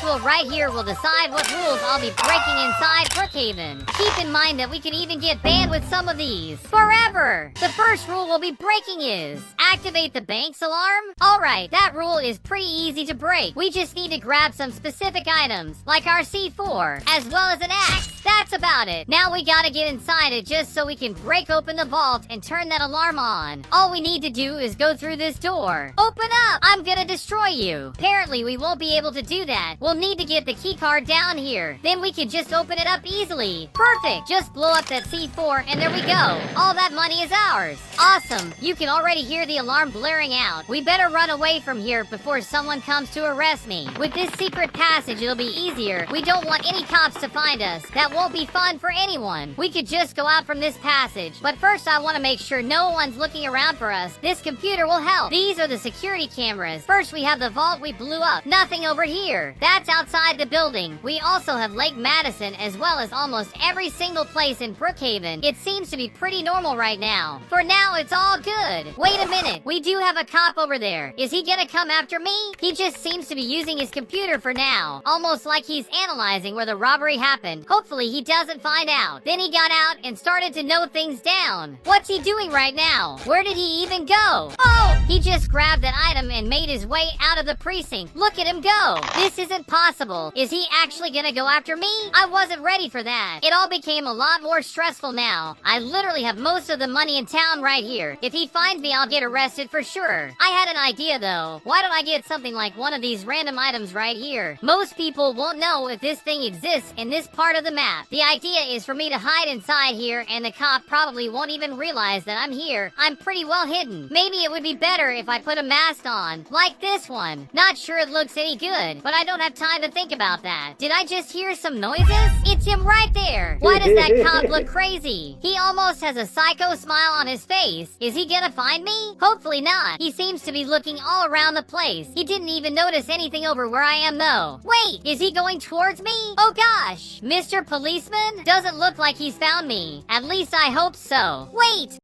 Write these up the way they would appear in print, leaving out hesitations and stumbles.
This rule right here will decide what rules I'll be breaking inside Brookhaven. Keep in mind that we can even get banned with some of these forever. The first rule we'll be breaking is activate the bank's alarm. Alright, that rule is pretty easy to break. We just need to grab some specific items, like our C4, as well as an axe. That's about it. Now we gotta get inside it just so we can break open the vault and turn that alarm on. All we need to do is go through this door. Open up! I'm gonna destroy you. Apparently we won't be able to do that. We'll need to get the key card down here. Then we can just open it up easily. Perfect! Just blow up that C4 and there we go. All that money is ours. Awesome. You can already hear the alarm blaring out. We better run away from here before someone comes to arrest me. With this secret passage, it'll be easier. We don't want any cops to find us. That won't be fun for anyone. We could just go out from this passage. But first, I want to make sure no one's looking around for us. This computer will help. These are the security cameras. First, we have the vault we blew up. Nothing over here. That's outside the building. We also have Lake Madison, as well as almost every single place in Brookhaven. It seems to be pretty normal right now. For now, it's all good. Wait a minute. We do have a cop over there. Is he gonna come after me? He just seems to be using his computer for now. Almost like he's analyzing where the robbery happened. Hopefully, he doesn't find out. Then he got out and started to note things down. What's he doing right now? Where did he even go? Oh! He just grabbed that item and made his way out of the precinct. Look at him go. This isn't possible. Is he actually gonna go after me? I wasn't ready for that. It all became a lot more stressful now. I literally have most of the money in town right here. If he finds me, I'll get arrested for sure. I had an idea though. Why don't I get something like one of these random items right here? Most people won't know if this thing exists in this part of the map. The idea is for me to hide inside here and the cop probably won't even realize that I'm here. I'm pretty well hidden. Maybe it would be better if I put a mask on, like this one. Not sure it looks any good, but I don't have time to think about that. Did I just hear some noises? It's him right there. Why does that cop look crazy? He almost has a psycho smile on his face. Is he gonna find me? Hopefully not. He seems to be looking all around the place. He didn't even notice anything over where I am though. Wait, is he going towards me? Oh gosh, Mr. Policeman? Doesn't look like he's found me. At least I hope so. Wait!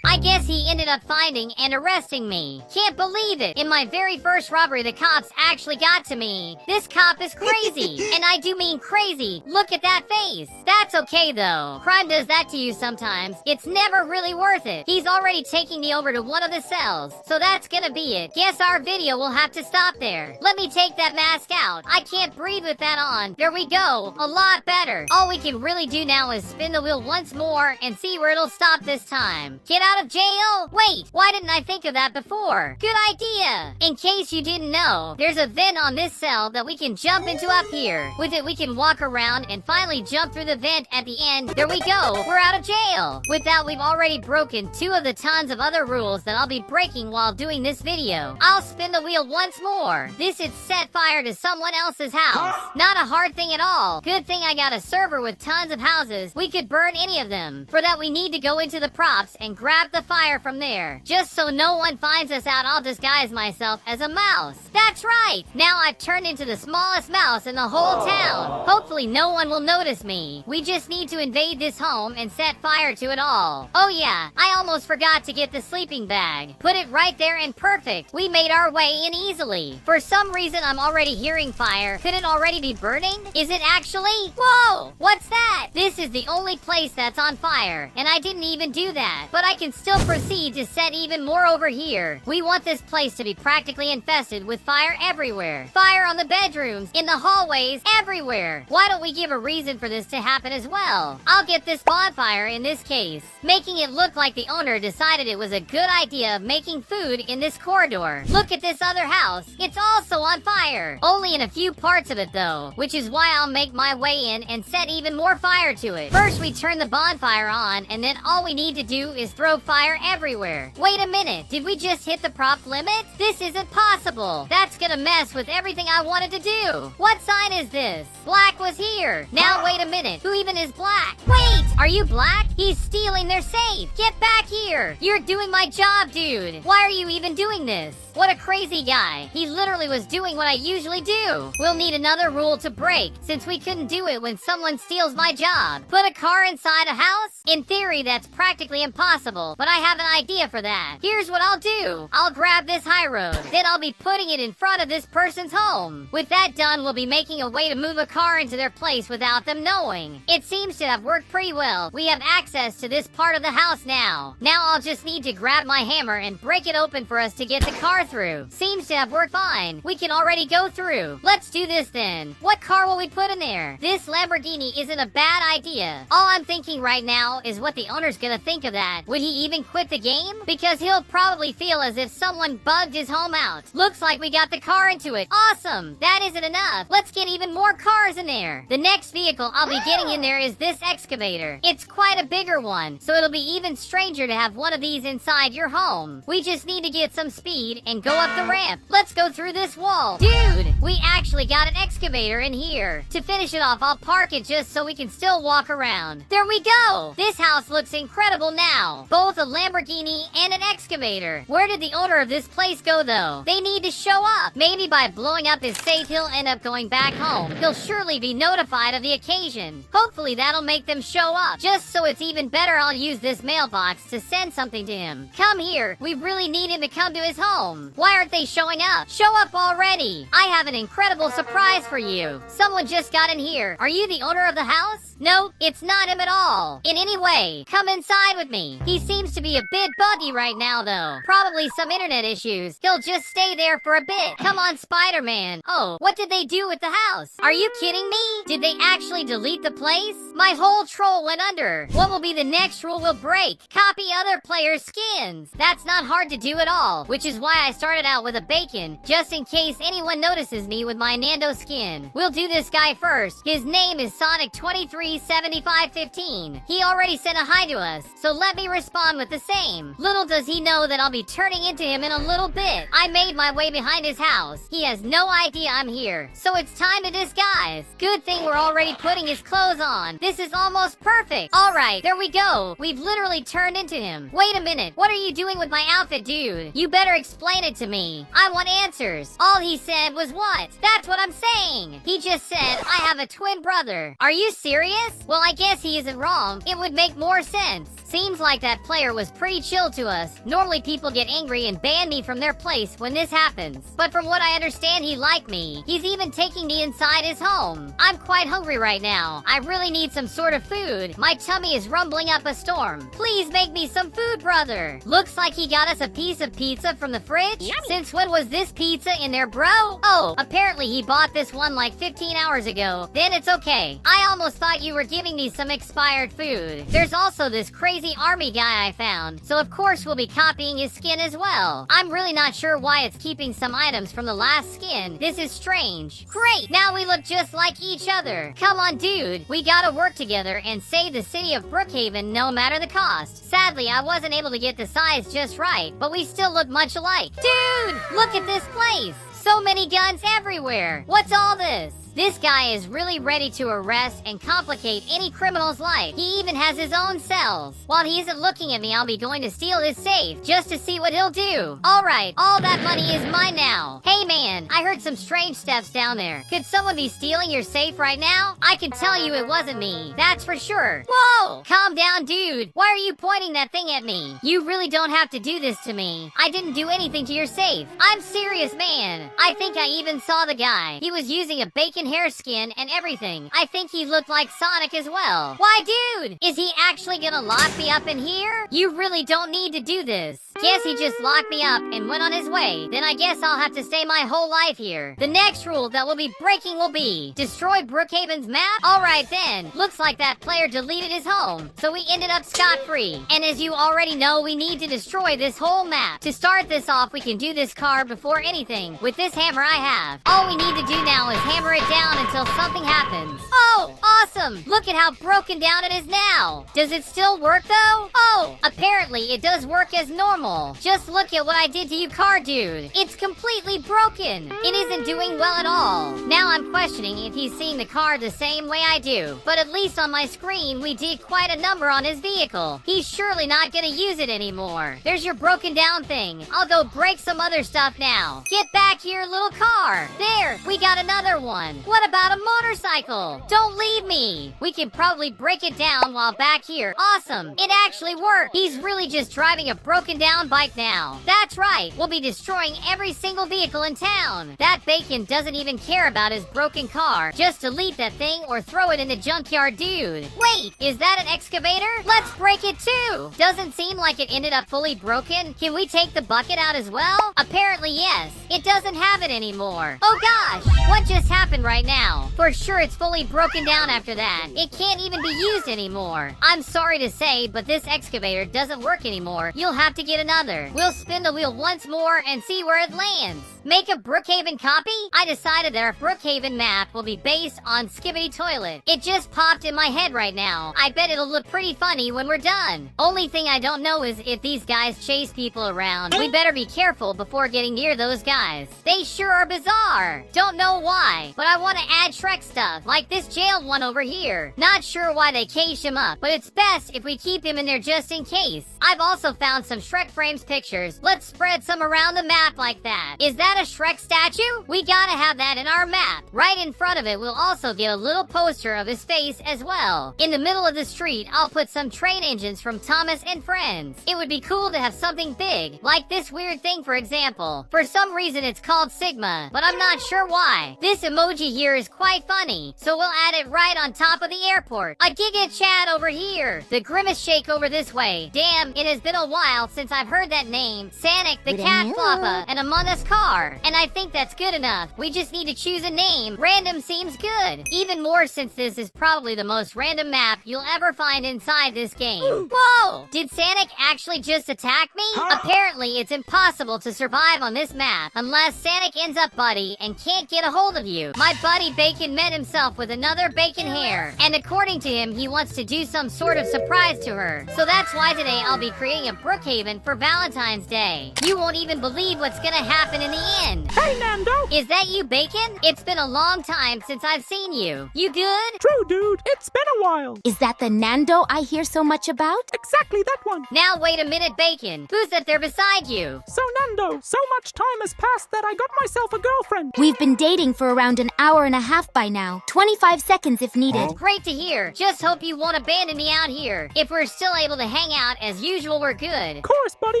I guess he ended up finding and arresting me. Can't believe it. In my very first robbery, the cops actually got to me. This cop is crazy. And I do mean crazy. Look at that face. That's okay though. Crime does that to you sometimes. It's never really worth it. He's already taking me over to one of the cells. So that's gonna be it. Guess our video will have to stop there. Let me take that mask out. I can't breathe with that on. There we go. A lot better. All we can really do now is spin the wheel once more and see where it'll stop this time. Get out of jail? Wait, why didn't I think of that before? Good idea. In case you didn't know, there's a vent on this cell that we can jump into up here. With it, we can walk around and finally jump through the vent at the end. There we go. We're out of jail. With that, we've already broken 2 of the tons of other rules that I'll be breaking while doing this video. I'll spin the wheel once more. This is set fire to someone else's house. Not a hard thing at all. Good thing I got a server with tons of houses. We could burn any of them. For that, we need to go into the props and grab the fire from there. Just so no one finds us out, I'll disguise myself as a mouse. That's right! Now I've turned into the smallest mouse in the whole town. Hopefully no one will notice me. We just need to invade this home and set fire to it all. Oh yeah, I almost forgot to get the sleeping bag. Put it right there and perfect. We made our way in easily. For some reason, I'm already hearing fire. Could it already be burning? Is it actually? Whoa! What's that? This is the only place that's on fire, and I didn't even do that. But I can still proceed to set even more over here. We want this place to be practically infested with fire everywhere. Fire on the bedrooms, in the hallways, everywhere. Why don't we give a reason for this to happen as well? I'll get this bonfire in this case, making it look like the owner decided it was a good idea of making food in this corridor. Look at this other house. It's also on fire. Only in a few parts of it though, which is why I'll make my way in and set even more fire to it. First, we turn the bonfire on, and then all we need to do is throw fire everywhere. Wait a minute, did we just hit the prop limit? This isn't possible. That's gonna mess with everything I wanted to do. What sign is this? Black was here. Now wait a minute, who even is Black? Wait, are you Black? He's stealing their safe. Get back here. You're doing my job, dude. Why are you even doing this? What a crazy guy. He literally was doing what I usually do. We'll need another rule to break, since we couldn't do it when someone steals my job. Put a car inside a house? In theory, that's practically impossible. vehicle, but I have an idea for that. Here's what I'll do. I'll grab this high road, then I'll be putting it in front of this person's home. With that done, we'll be making a way to move a car into their place without them knowing. It seems to have worked pretty well. We have access to this part of the house now. Now I'll just need to grab my hammer and break it open for us to get the car through. Seems to have worked fine. We can already go through. Let's do this then. What car will we put in there? This Lamborghini isn't a bad idea. All I'm thinking right now is what the owner's gonna think of that. Would he even quit the game? Because he'll probably feel as if someone bugged his home out. Looks like we got the car into it. Awesome. That isn't enough. Let's get even more cars in there. The next vehicle I'll be getting in there is this excavator. It's quite a bigger one, so it'll be even stranger to have one of these inside your home. We just need to get some speed and go up the ramp. Let's go through this wall. Dude, we actually got an excavator in here. To finish it off, I'll park it just so we can still walk around. There we go. This house looks incredible now. Both a Lamborghini and an excavator. Where did the owner of this place go though? They need to show up. Maybe by blowing up his safe, he'll end up going back home. He'll surely be notified of the occasion. Hopefully that'll make them show up. Just so it's even better, I'll use this mailbox to send something to him. Come here. We really need him to come to his home. Why aren't they showing up? Show up already. I have an incredible surprise for you. Someone just got in here. Are you the owner of the house? No, it's not him at all. In any way, come inside with me. He seems to be a bit buggy right now though. Probably some internet issues. He'll just stay there for a bit. Come on, Spider-Man. Oh, what did they do with the house? Are you kidding me? Did they actually delete the place? My whole troll went under. What will be the next rule we'll break? Copy other players' skins. That's not hard to do at all, which is why I started out with a bacon, just in case anyone notices me with my Nando skin. We'll do this guy first. His name is Sonic237515. He already sent a hi to us, so let me respond with the same. Little does he know that I'll be turning into him in a little bit. I made my way behind his house. He has no idea I'm here, so it's time to disguise. Good thing we're already putting his clothes on. This is almost perfect. Alright, there we go. We've literally turned into him. Wait a minute. What are you doing with my outfit, dude? You better explain it to me. I want answers. All he said was what? That's what I'm saying. He just said, I have a twin brother. Are you serious? Well, I guess he isn't wrong. It would make more sense. Seems like that player was pretty chill to us. Normally people get angry and ban me from their place when this happens. But from what I understand, he liked me. He's even taking me inside his home. I'm quite hungry right now. I really need some sort of food. My tummy is rumbling up a storm. Please make me some food, brother. Looks like he got us a piece of pizza from the fridge. Yummy. Since when was this pizza in there, bro? Oh, apparently he bought this one like 15 hours ago. Then it's okay. I almost thought you were giving me some expired food. There's also this crazy army guy I found, so of course we'll be copying his skin as well. I'm really not sure why it's keeping some items from the last skin. This is strange. Great! Now we look just like each other. Come on, dude. We gotta work together and save the city of Brookhaven no matter the cost. Sadly, I wasn't able to get the size just right, but we still look much alike. Dude! Look at this place! So many guns everywhere. What's all this? This guy is really ready to arrest and complicate any criminal's life. He even has his own cells. While he isn't looking at me, I'll be going to steal his safe just to see what he'll do. Alright, all that money is mine now. Hey man, I heard some strange steps down there. Could someone be stealing your safe right now? I can tell you it wasn't me. That's for sure. Whoa! Calm down, dude. Why are you pointing that thing at me? You really don't have to do this to me. I didn't do anything to your safe. I'm serious, man. I think I even saw the guy. He was using a bacon hair skin and everything. I think he looked like Sonic as well. Why, dude? Is he actually gonna lock me up in here? You really don't need to do this. Guess he just locked me up and went on his way. Then I guess I'll have to stay my whole life here. The next rule that we'll be breaking will be destroy Brookhaven's map? Alright then. Looks like that player deleted his home, so we ended up scot-free. And as you already know, we need to destroy this whole map. To start this off, we can do this car before anything with this hammer I have. All we need to do now is hammer it down until something happens. Oh, awesome! Look at how broken down it is now. Does it still work though? Oh, apparently it does work as normal. Just look at what I did to you, car dude. It's completely broken. It isn't doing well at all. Now I'm questioning if he's seeing the car the same way I do. But at least on my screen, we did quite a number on his vehicle. He's surely not gonna use it anymore. There's your broken down thing. I'll go break some other stuff now. Get back here, little car. There, here, we got another one. What about a motorcycle? Don't leave me. We can probably break it down while back here. Awesome. It actually worked. He's really just driving a broken down bike now. That's right. We'll be destroying every single vehicle in town. That Bacon doesn't even care about his broken car. Just delete that thing or throw it in the junkyard, dude. Wait, is that an excavator? Let's break it too. Doesn't seem like it ended up fully broken. Can we take the bucket out as well? Apparently yes. It doesn't have it anymore. Oh gosh, what just happened right now? For sure it's fully broken down after that. It can't even be used anymore. I'm sorry to say, but this excavator doesn't work anymore. You'll have to get another. We'll spin the wheel once more and see where it lands. Make a Brookhaven copy? I decided that our Brookhaven map will be based on Skibbity Toilet. It just popped in my head right now. I bet it'll look pretty funny when we're done. Only thing I don't know is if these guys chase people around. We better be careful before getting near those guys. They sure are bizarre. Don't know why, but I want to add Shrek stuff, like this jailed one over here. Not sure why they caged him up, but it's best if we keep him in there just in case. I've also found some Shrek frames pictures. Let's spread some around the map like that. Is that a Shrek statue? We gotta have that in our map. Right in front of it, we'll also get a little poster of his face as well. In the middle of the street, I'll put some train engines from Thomas and Friends. It would be cool to have something big, like this weird thing for example. For some reason it's called Sigma, but I'm not sure why. This emoji here is quite funny, so we'll add it right on top of the airport. A Giga Chad over here. The Grimace Shake over this way. Damn, it has been a while since I've heard that name. Sonic the Cat Floppa, and Among Us car. And I think that's good enough. We just need to choose a name. Random seems good. Even more since this is probably the most random map you'll ever find inside this game. Whoa! Did Sonic actually just attack me? Apparently, it's impossible to survive on this map unless Sonic ends up buddy and can't get a hold of you. My buddy Bacon met himself with another Bacon hair, and according to him, he wants to do some sort of surprise to her. So that's why today I'll be creating a Brookhaven for Valentine's Day. You won't even believe what's gonna happen in the end. Hey, Nando! Is that you, Bacon? It's been a long time since I've seen you. You good? True, dude. It's been a while. Is that the Nando I hear so much about? Exactly that one. Now wait a minute, Bacon. Who's that there beside you? So, Nando, so much time has passed that I got myself a girlfriend. We've been dating for around an hour and a half by now. 25 seconds if needed. Great to hear. Just hope you won't abandon me out here. If we're still able to hang out as usual, we're good. Of course, buddy.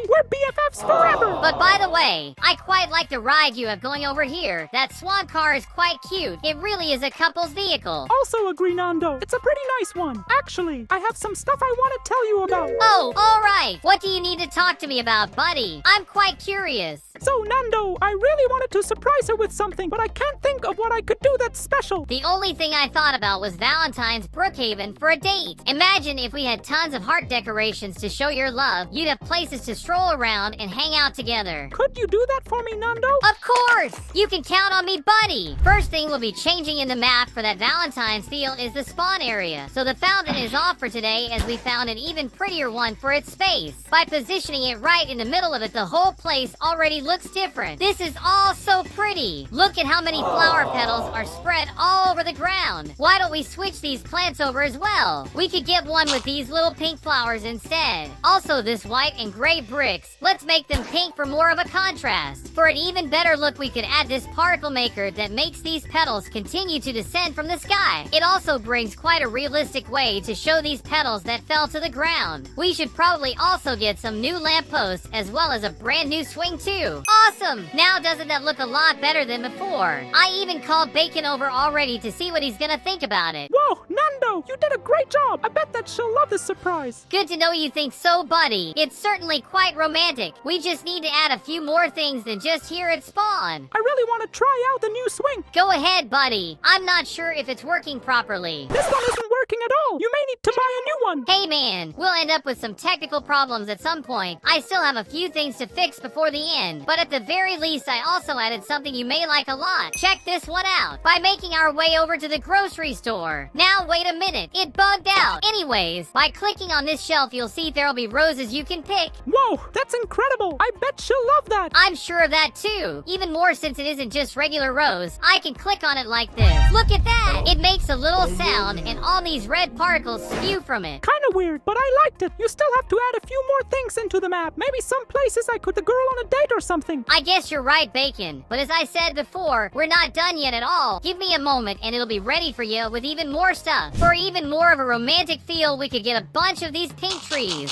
We're BFFs forever. But by the way, I quite like the ride you have going over here. That swan car is quite cute. It really is a couple's vehicle. Also agree, Nando. It's a pretty nice one. Actually, I have some stuff I want to tell you about. Oh, all right. What do you need to talk to me about, buddy? I'm quite curious. So, Nando, I really wanted to surprise her with something, but I can't think of what I could do that's special. The only thing I thought about was Valentine's Brookhaven for a date. Imagine if we had tons of heart decorations to show your love. You'd have places to stroll around and hang out together. Could you do that for me, Nando? Of course! You can count on me, buddy! First thing we'll be changing in the map for that Valentine's feel is the spawn area. So the fountain is off for today as we found an even prettier one for its space. By positioning it right in the middle of it, the whole place already looks different. This is all so pretty. Look at how many flower petals are spread all over the ground. Why don't we switch these plants over as well? We could get one with these little pink flowers instead. Also this white and gray bricks. Let's make them pink for more of a contrast. For an even better look, we could add this particle maker that makes these petals continue to descend from the sky. It also brings quite a realistic way to show these petals that fell to the ground. We should probably also get some new lampposts as well as a brand new swing too. Awesome! Now doesn't that look a lot better than before? I even called Bacon over already to see what he's gonna think about it. Whoa, Nando, you did a great job. I bet that she'll love this surprise. Good to know you think so, buddy. It's certainly quite romantic. We just need to add a few more things than just here at spawn. I really want to try out the new swing. Go ahead, buddy. I'm not sure if it's working properly. This one isn't working at all. You may need to buy a new one. Hey man, we'll end up with some technical problems at some point. I still have a few things to fix before the end, but at the very least I also added something you may like a lot. Check this one out. By making our way over to the grocery store. Now wait a minute, it bugged out. Anyways, by clicking on this shelf you'll see there'll be roses you can pick. Whoa, that's incredible. I bet she'll love that. I'm sure of that too. Even more since it isn't just regular rose. I can click on it like this. Look at that! It makes a little sound and all these these red particles spew from it. Kinda weird, but I liked it. You still have to add a few more things into the map. Maybe some places I could the girl on a date or something. I guess you're right, Bacon. But as I said before, we're not done yet at all. Give me a moment and it'll be ready for you with even more stuff. For even more of a romantic feel, we could get a bunch of these pink trees.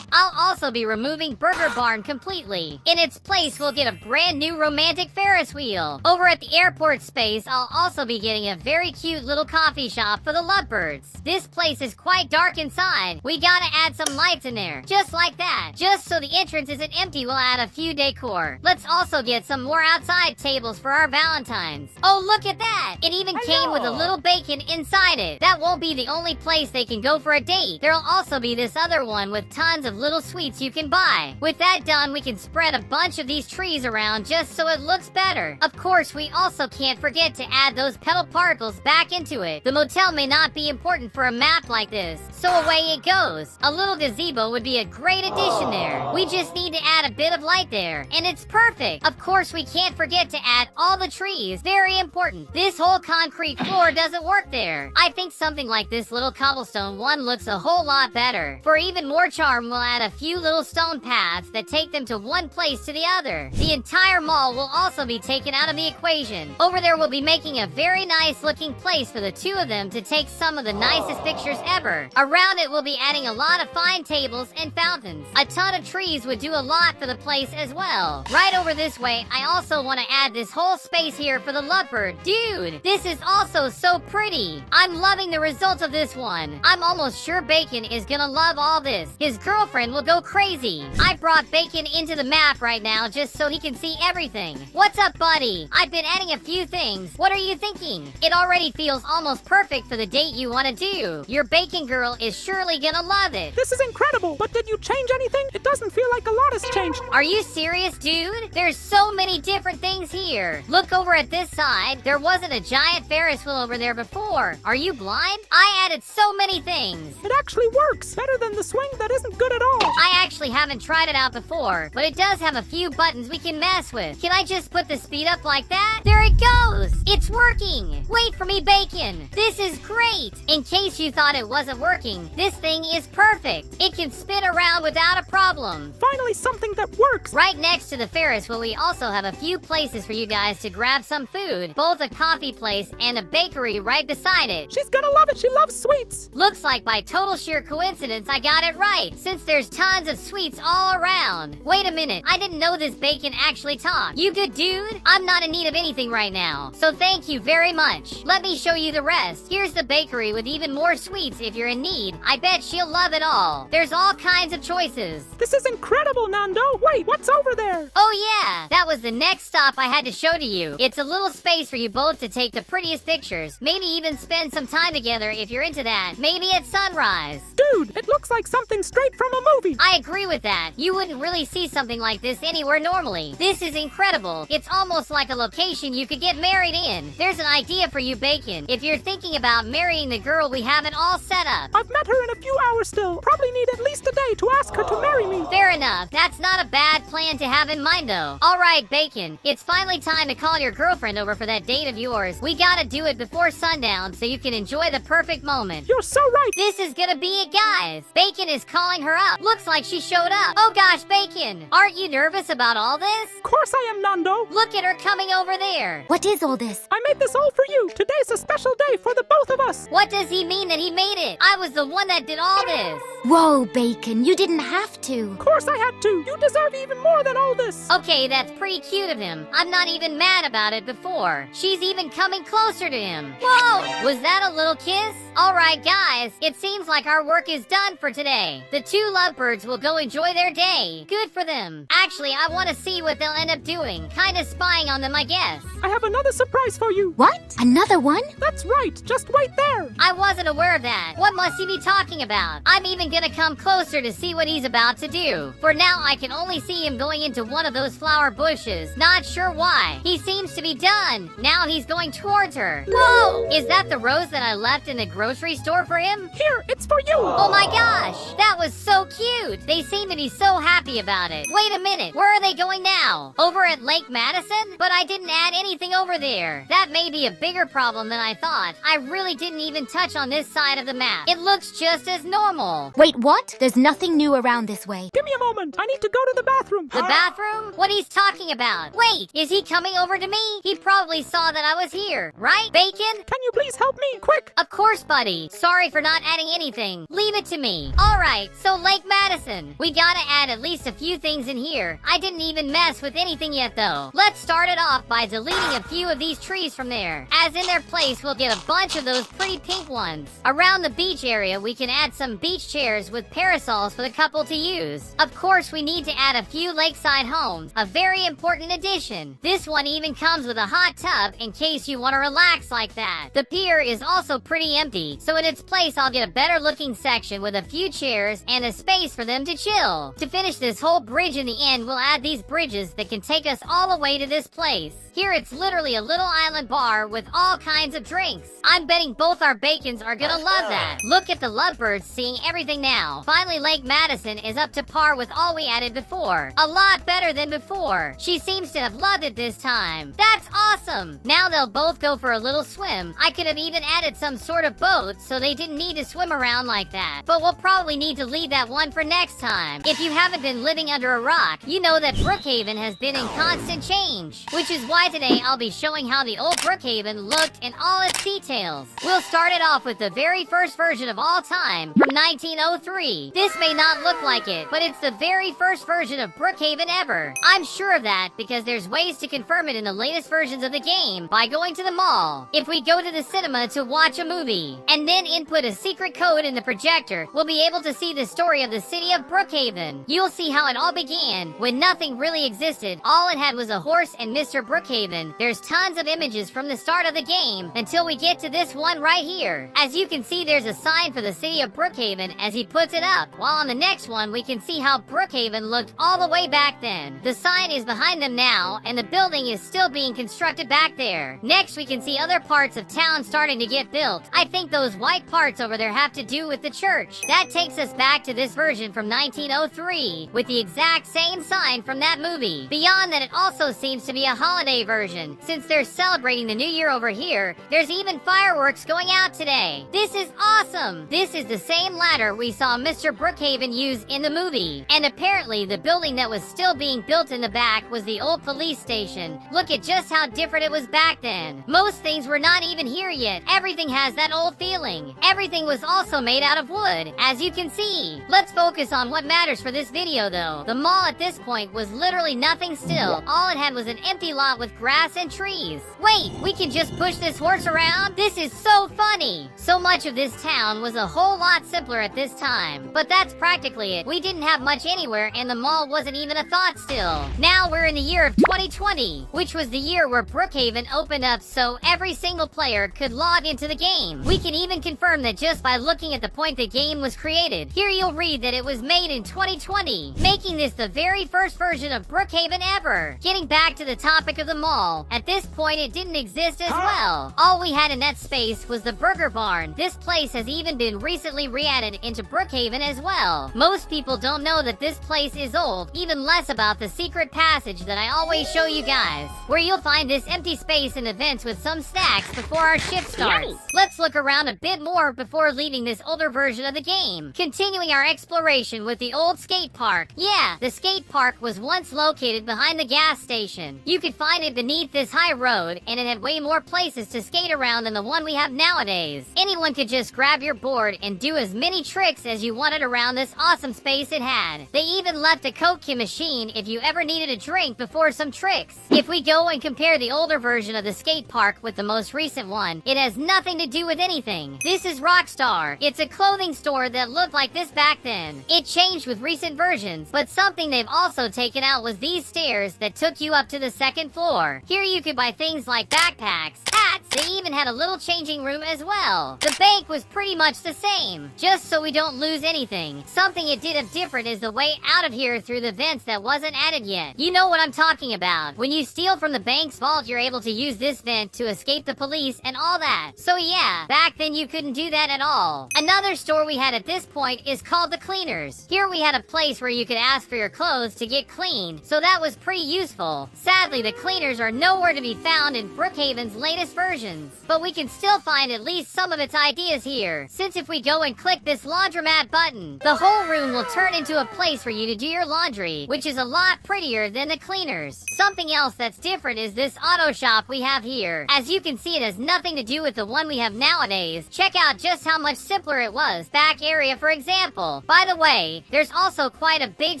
I'll also be removing Burger Barn completely. In its place, we'll get a brand new romantic Ferris wheel. Over at the airport space, I'll also be getting a very cute little coffee shop for the lovebirds. This place is quite dark inside. We gotta add some lights in there. Just like that. Just so the entrance isn't empty, we'll add a few decor. Let's also get some more outside tables for our Valentines. Oh, look at that! It even came with a little bacon inside it. That won't be the only place they can go for a date. There'll also be this other one with tons of little sweets you can buy. With that done, we can spread a bunch of these trees around just so it looks better. Of course, we also can't forget to add those petal particles back into it. The motel may not be important for a map like this, so away it goes. A little gazebo would be a great addition there. We just need to add a bit of light there, and it's perfect. Of course, we can't forget to add all the trees. Very important. This whole concrete floor doesn't work there. I think something like this little cobblestone one looks a whole lot better. For even more charm, we'll add a few little stone paths that take them to one place to the other. The entire mall will also be taken out of the equation. Over there, we'll be making a very nice looking place for the two of them to take some of the nicest pictures ever. Around it, we'll be adding a lot of fine tables and fountains. A ton of trees would do a lot for the place as well. Right over this way, I also want to add this whole space here for the lovebird. Dude, this is also so pretty. I'm loving the results of this one. I'm almost sure Bacon is gonna love all this. His girlfriend will go crazy. I brought Bacon into the map right now just so he can see everything. What's up, buddy? I've been adding a few things. What are you thinking? It already feels almost perfect for the date you want to do. Your Bacon girl is surely gonna love it. This is incredible, but did you change anything? It doesn't feel like a lot has changed. Are you serious, dude? There's so many different things here. Look over at this side. There wasn't a giant Ferris wheel over there before. Are you blind? I added so many things. It actually works better than the swing that isn't good at all. I actually haven't tried it out before, but it does have a few buttons we can mess with. Can I just put the speed up like that? There it goes! It's working! Wait for me, Bacon! This is great! In case you thought it wasn't working, this thing is perfect. It can spin around without a problem. Finally, something that works. Right next to the Ferris wheel, we also have a few places for you guys to grab some food. Both a coffee place and a bakery right beside it. She's gonna love it. She loves sweets. Looks like by total sheer coincidence, I got it right, since there's tons of sweets all around. Wait a minute, I didn't know this Bacon actually talked. You good, dude? I'm not in need of anything right now, so thank you very much. Let me show you the rest. Here's the bakery with even more sweets if you're in need. I bet she'll love it all. There's all kinds of choices. This is incredible, Nando. Wait, what's over there? Oh yeah, that was the next stop I had to show to you. It's a little space for you both to take the prettiest pictures. Maybe even spend some time together if you're into that. Maybe at sunrise. Dude, it looks like something straight from a movie. I agree with that. You wouldn't really see something like this anywhere normally. This is incredible. It's almost like a location you could get married in. There's an idea for you, Bacon. If you're thinking about marrying the girl we have it all set up. I've met her in a few hours still. Probably need at least a day to ask her to marry me. Fair enough. That's not a bad plan to have in mind, though. All right, Bacon. It's finally time to call your girlfriend over for that date of yours. We gotta do it before sundown so you can enjoy the perfect moment. You're so right. This is gonna be it, guys. Bacon is calling her up. Looks like she showed up. Oh gosh, Bacon. Aren't you nervous about all this? Of course I am, Nando. Look at her coming over there. What is all this? I made this all for you. Today's a special day for the both of us. What does he mean that he made it? I was the one that did all this. Whoa, Bacon, you didn't have to. Of course I had to. You deserve even more than all this. Okay, that's pretty cute of him. I'm not even mad about it before. She's even coming closer to him. Whoa! Was that a little kiss? Alright, guys. It seems like our work is done for today. The two lovebirds will go enjoy their day. Good for them. Actually, I want to see what they'll end up doing. Kinda spying on them, I guess. I have another surprise for you. What? Another one? That's right. Just wait there. I wasn't aware of that. What must he be talking about? I'm even gonna come closer to see what he's about to do. For now, I can only see him going into one of those flower bushes. Not sure why. He seems to be done. Now he's going towards her. Whoa! Is that the rose that I left in the grocery store for him? Here, it's for you. Oh my gosh! That was so cute! They seem to be so happy about it. Wait a minute, where are they going now? Over at Lake Madison? But I didn't add anything over there. That may be be a bigger problem than I thought. I really didn't even touch on this side of the map. It looks just as normal. Wait, what? There's nothing new around this way. Give me a moment. I need to go to the bathroom. The bathroom? What he's talking about? Wait, is he coming over to me? He probably saw that I was here, right, Bacon? Can you please help me? Quick! Of course, buddy. Sorry for not adding anything. Leave it to me. Alright, so Lake Madison. We gotta add at least a few things in here. I didn't even mess with anything yet, though. Let's start it off by deleting a few of these trees from there. As in their place, we'll get a bunch of those pretty pink ones. Around the beach area, we can add some beach chairs with parasols for the couple to use. Of course, we need to add a few lakeside homes. A very important addition. This one even comes with a hot tub in case you want to relax like that. The pier is also pretty empty, so in its place I'll get a better looking section with a few chairs and a space for them to chill. To finish this whole bridge in the end, we'll add these bridges that can take us all the way to this place. Here it's literally a little island bar with all kinds of drinks. I'm betting both our Bacons are gonna love that. Look at the lovebirds seeing everything now. Finally, Lake Madison is up to par with all we added before. A lot better than before. She seems to have loved it this time. That's awesome! Now they'll both go for a little swim. I could have even added some sort of boat so they didn't need to swim around like that. But we'll probably need to leave that one for next time. If you haven't been living under a rock, you know that Brookhaven has been in constant change. Which is why today I'll be showing how the old Brookhaven looked in all its details. We'll start it off with the very first version of all time, from 1903. This may not look like it, but it's the very first version of Brookhaven ever. I'm sure of that because there's ways to confirm it in the latest versions of the game by going to the mall. If we go to the cinema to watch a movie, and then input a secret code in the projector, we'll be able to see the story of the city of Brookhaven. You'll see how it all began when nothing really existed. All it had was a horse and Mr. Brookhaven. There's tons of images from the start of the game until we get to this one right here. As you can see, there's a sign for the city of Brookhaven as he puts it up, while on the next one we can see how Brookhaven looked all the way back then. The sign is behind them now, and the building is still being constructed back there. Next we can see other parts of town starting to get built. I think those white parts over there have to do with the church. That takes us back to this version from 1903, with the exact same sign from that movie. Beyond that, it also seems to be a holiday version. Since they're celebrating the new year over here, there's even fireworks going out today. This is awesome! This is the same ladder we saw Mr. Brookhaven use in the movie. And apparently the building that was still being built in the back was the old police station. Look at just how different it was back then. Most things were not even here yet. Everything has that old feeling. Everything was also made out of wood, as you can see. Let's focus on what matters for this video though. The mall at this point was literally nothing still. All it had was an empty lot with grass and trees. Wait, we can just push this horse around? This is so funny! So much of this town was a whole lot simpler at this time. But that's practically it. We didn't have much anywhere and the mall wasn't even a thought still. Now we're in the year of 2020, which was the year where Brookhaven opened up so every single player could log into the game. We can even confirm that just by looking at the point the game was created. Here you'll read that it was made in 2020, making this the very first version of Brookhaven ever. Getting back to the topic of the mall, at this point it didn't exist as well. All we had in that space was the Burger Barn. This place has even been recently re-added into Brookhaven as well. Most people don't know that this place is old, even less about the secret passage that I always show you guys, where you'll find this empty space and events with some snacks before our shift starts. Let's look around a bit more before leaving this older version of the game. Continuing our exploration with the old skate park. Yeah, the skate park was once located behind the gas station. You could find it beneath this high road, and it had way more places to skate around than the one we have nowadays. Anyone could just grab your board and do as many tricks as you wanted around this awesome space it had. They even left a Coke machine if you ever needed a drink before some tricks. If we go and compare the older version of the skate park with the most recent one, it has nothing to do with anything. This is Rockstar. It's a clothing store that looked like this back then. It changed with recent versions, but something they've also taken out was these stairs that took you up to the second floor. Here you could buy things like backpacks, hats, they even had a little changing room as well. The bank was pretty much the same, just so we don't lose anything. Something it did of different is the way out of here through the vents that wasn't added yet. You know what I'm talking about. When you steal from the bank's vault, you're able to use this vent to escape the police and all that. So yeah, back then you couldn't do that at all. Another store we had at this point is called the Cleaners. Here we had a place where you could ask for your clothes to get cleaned, so that was pretty useful. Sadly, the Cleaners are nowhere to be found in Brookhaven's latest versions, but we can still find at least some of its ideas here, since if we go and click this laundromat button, the whole room will turn into a place for you to do your laundry, which is a lot prettier than the Cleaners. Something else that's different is this auto shop we have here. As you can see, it has nothing to do with the one we have nowadays. Check out just how much simpler it was. Back area, for example. By the way, there's also quite a big